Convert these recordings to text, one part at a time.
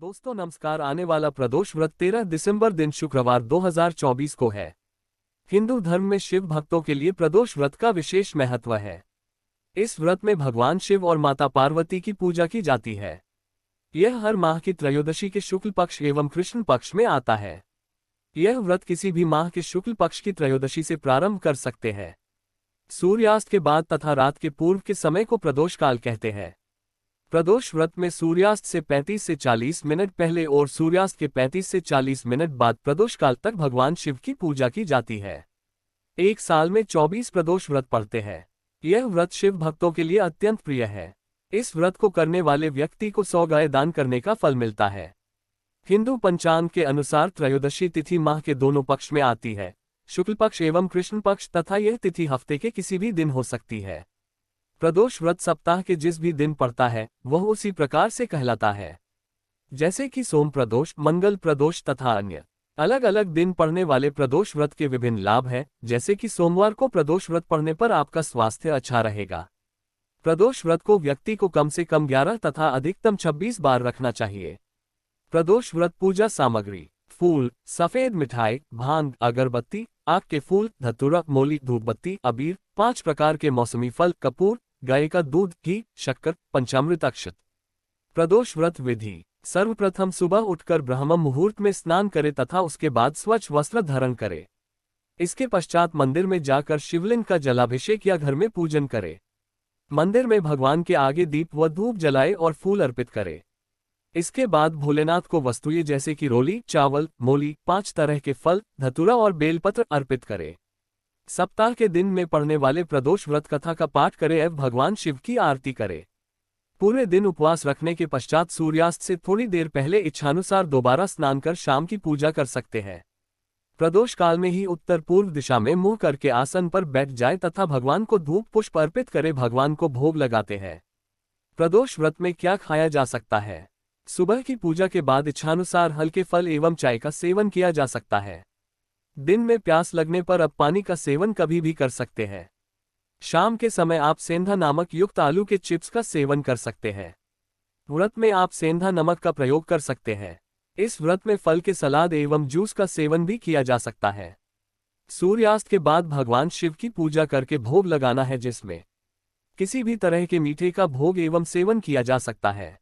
दोस्तों नमस्कार। आने वाला प्रदोष व्रत 13 दिसंबर दिन शुक्रवार 2024 को है। हिंदू धर्म में शिव भक्तों के लिए प्रदोष व्रत का विशेष महत्व है। इस व्रत में भगवान शिव और माता पार्वती की पूजा की जाती है। यह हर माह की त्रयोदशी के शुक्ल पक्ष एवं कृष्ण पक्ष में आता है। यह व्रत किसी भी माह के शुक्ल पक्ष की त्रयोदशी से प्रारंभ कर सकते हैं। सूर्यास्त के बाद तथा रात के पूर्व के समय को प्रदोष काल कहते हैं। प्रदोष व्रत में सूर्यास्त से 35 से 40 मिनट पहले और सूर्यास्त के 35 से 40 मिनट बाद प्रदोष काल तक भगवान शिव की पूजा की जाती है। एक साल में 24 प्रदोष व्रत पड़ते हैं। यह व्रत शिव भक्तों के लिए अत्यंत प्रिय है। इस व्रत को करने वाले व्यक्ति को 100 गाय दान करने का फल मिलता है। हिंदू पंचांग के अनुसार त्रयोदशी तिथि माह के दोनों पक्ष में आती है, शुक्ल पक्ष एवं कृष्ण पक्ष, तथा यह तिथि हफ्ते के किसी भी दिन हो सकती है। प्रदोष व्रत सप्ताह के जिस भी दिन पड़ता है वह उसी प्रकार से कहलाता है, जैसे कि सोम प्रदोष, मंगल प्रदोष तथा अन्य। अलग अलग दिन पड़ने वाले प्रदोष व्रत के विभिन्न लाभ हैं, जैसे कि सोमवार को प्रदोष व्रत पड़ने पर आपका स्वास्थ्य अच्छा रहेगा। प्रदोष व्रत को व्यक्ति को कम से कम 11 तथा अधिकतम 26 बार रखना चाहिए। प्रदोष व्रत पूजा सामग्री: फूल, सफेद मिठाई, भांग, अगरबत्ती, आक के फूल, धतूरा, मोली, धूपबत्ती, अबीर, 5 प्रकार के मौसमी फल, कपूर, गाय का दूध, घी, शक्कर, पंचामृत, अक्षत। प्रदोष व्रत विधि: सर्वप्रथम सुबह उठकर ब्रह्म मुहूर्त में स्नान करें तथा उसके बाद स्वच्छ वस्त्र धारण करें। इसके पश्चात मंदिर में जाकर शिवलिंग का जलाभिषेक या घर में पूजन करें। मंदिर में भगवान के आगे दीप व धूप जलाए और फूल अर्पित करें। इसके बाद भोलेनाथ को वस्तुएं जैसे कि रोली, चावल, मोली, 5 तरह के फल, धतूरा और बेलपत्र अर्पित करें। सप्ताह के दिन में पढ़ने वाले प्रदोष व्रत कथा का पाठ करें एवं भगवान शिव की आरती करें। पूरे दिन उपवास रखने के पश्चात सूर्यास्त से थोड़ी देर पहले इच्छानुसार दोबारा स्नान कर शाम की पूजा कर सकते हैं। प्रदोष काल में ही उत्तर पूर्व दिशा में मुंह करके आसन पर बैठ जाए तथा भगवान को धूप पुष्प अर्पित करे भगवान को भोग लगाते हैं। प्रदोष व्रत में क्या खाया जा सकता है? सुबह की पूजा के बाद इच्छानुसार हल्के फल एवं चाय का सेवन किया जा सकता है। दिन में प्यास लगने पर अब पानी का सेवन कभी भी कर सकते हैं। शाम के समय आप सेंधा नमक युक्त आलू के चिप्स का सेवन कर सकते हैं। व्रत में आप सेंधा नमक का प्रयोग कर सकते हैं। इस व्रत में फल के सलाद एवं जूस का सेवन भी किया जा सकता है। सूर्यास्त के बाद भगवान शिव की पूजा करके भोग लगाना है, जिसमें किसी भी तरह के मीठे का भोग एवं सेवन किया जा सकता है।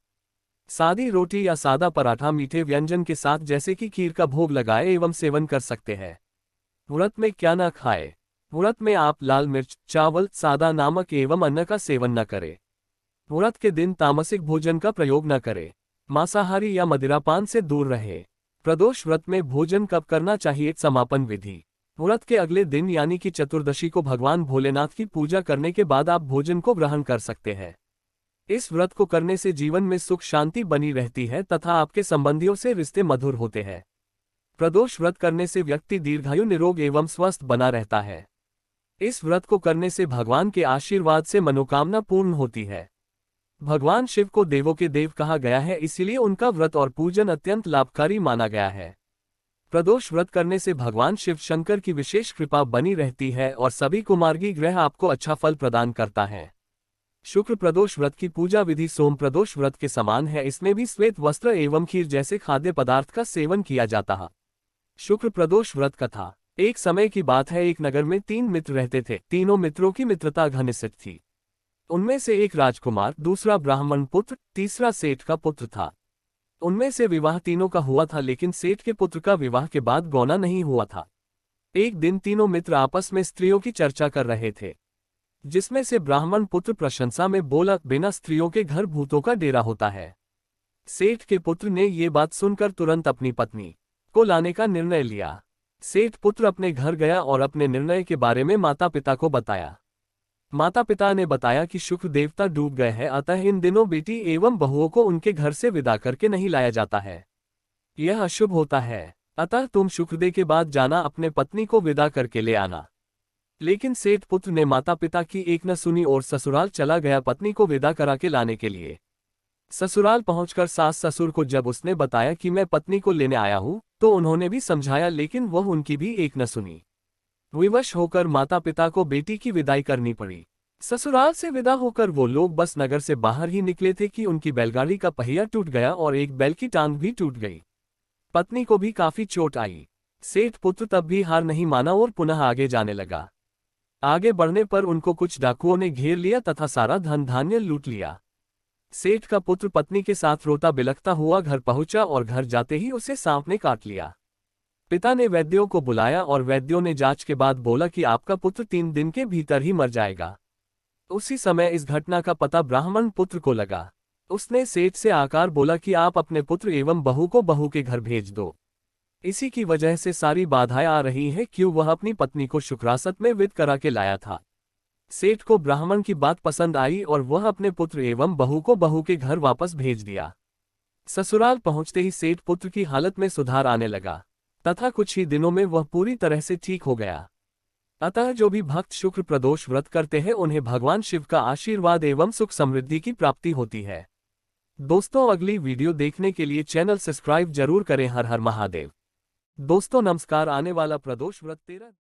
सादी रोटी या सादा पराठा मीठे व्यंजन के साथ जैसे कि खीर का भोग लगाए एवं सेवन कर सकते हैं। व्रत में क्या न खाए? व्रत में आप लाल मिर्च, चावल, सादा नमक एवं अन्न का सेवन न करें। व्रत के दिन तामसिक भोजन का प्रयोग न करें। मांसाहारी या मदिरापान से दूर रहे। प्रदोष व्रत में भोजन कब करना चाहिए? समापन विधि: व्रत के अगले दिन यानी कि चतुर्दशी को भगवान भोलेनाथ की पूजा करने के बाद आप भोजन को ग्रहण कर सकते हैं। इस व्रत को करने से जीवन में सुख शांति बनी रहती है तथा आपके संबंधियों से रिश्ते मधुर होते हैं। प्रदोष व्रत करने से व्यक्ति दीर्घायु, निरोग एवं स्वस्थ बना रहता है। इस व्रत को करने से भगवान के आशीर्वाद से मनोकामना पूर्ण होती है। भगवान शिव को देवों के देव कहा गया है, इसीलिए उनका व्रत और पूजन अत्यंत लाभकारी माना गया है। प्रदोष व्रत करने से भगवान शिव शंकर की विशेष कृपा बनी रहती है और सभी कुमार्गी ग्रह आपको अच्छा फल प्रदान करता है। शुक्र प्रदोष व्रत की पूजा विधि सोम प्रदोष व्रत के समान है। इसमें भी श्वेत वस्त्र एवं खीर जैसे खाद्य पदार्थ का सेवन किया जाता है। शुक्र प्रदोष व्रत कथा: एक समय की बात है, एक नगर में 3 मित्र रहते थे। तीनों मित्रों की मित्रता घनिष्ठ थी। उनमें से एक राजकुमार, दूसरा ब्राह्मण पुत्र, तीसरा सेठ का पुत्र था। उनमें से विवाह तीनों का हुआ था, लेकिन सेठ के पुत्र का विवाह के बाद गौना नहीं हुआ था। एक दिन तीनों मित्र आपस में स्त्रियों की चर्चा कर रहे थे, जिसमें से ब्राह्मण पुत्र प्रशंसा में बोला, बिना स्त्रियों के घर भूतों का डेरा होता है। सेठ के पुत्र ने ये बात सुनकर तुरंत अपनी पत्नी को लाने का निर्णय लिया। सेठ पुत्र अपने घर गया और अपने निर्णय के बारे में माता पिता को बताया। माता पिता ने बताया कि शुक्र देवता डूब गए हैं, अतः इन दिनों बेटी एवं बहुओं को उनके घर से विदा करके नहीं लाया जाता है। यह अशुभ होता है, अतः तुम शुक्रदेव के बाद जाना, अपने पत्नी को विदा करके ले आना। लेकिन सेठ पुत्र ने माता पिता की एक न सुनी और ससुराल चला गया पत्नी को विदा करा के लाने के लिए। ससुराल पहुंचकर सास ससुर को जब उसने बताया कि मैं पत्नी को लेने आया हूं, तो उन्होंने भी समझाया, लेकिन वह उनकी भी एक न सुनी। विवश होकर माता पिता को बेटी की विदाई करनी पड़ी। ससुराल से विदा होकर वो लोग बस नगर से बाहर ही निकले थे कि उनकी बैलगाड़ी का पहिया टूट गया और एक बैल की टांग भी टूट गई। पत्नी को भी काफी चोट आई। सेठ पुत्र तब भी हार नहीं माना और पुनः आगे जाने लगा। आगे बढ़ने पर उनको कुछ डाकुओं ने घेर लिया तथा सारा धन धान्य लूट लिया। सेठ का पुत्र पत्नी के साथ रोता बिलखता हुआ घर पहुंचा और घर जाते ही उसे सांप ने काट लिया। पिता ने वैद्यों को बुलाया और वैद्यों ने जांच के बाद बोला कि आपका पुत्र 3 दिन के भीतर ही मर जाएगा। उसी समय इस घटना का पता ब्राह्मण पुत्र को लगा। उसने सेठ से आकर बोला कि आप अपने पुत्र एवं बहू को बहू के घर भेज दो। इसी की वजह से सारी बाधाएं आ रही हैं क्यों वह अपनी पत्नी को शुक्रासत में विद करा के लाया था। सेठ को ब्राह्मण की बात पसंद आई और वह अपने पुत्र एवं बहू को बहू के घर वापस भेज दिया। ससुराल पहुंचते ही सेठ पुत्र की हालत में सुधार आने लगा तथा कुछ ही दिनों में वह पूरी तरह से ठीक हो गया। अतः जो भी भक्त शुक्र प्रदोष व्रत करते हैं उन्हें भगवान शिव का आशीर्वाद एवं सुख समृद्धि की प्राप्ति होती है। दोस्तों, अगली वीडियो देखने के लिए चैनल सब्सक्राइब जरूर करें। हर हर महादेव। दोस्तों नमस्कार। आने वाला प्रदोष व्रत 13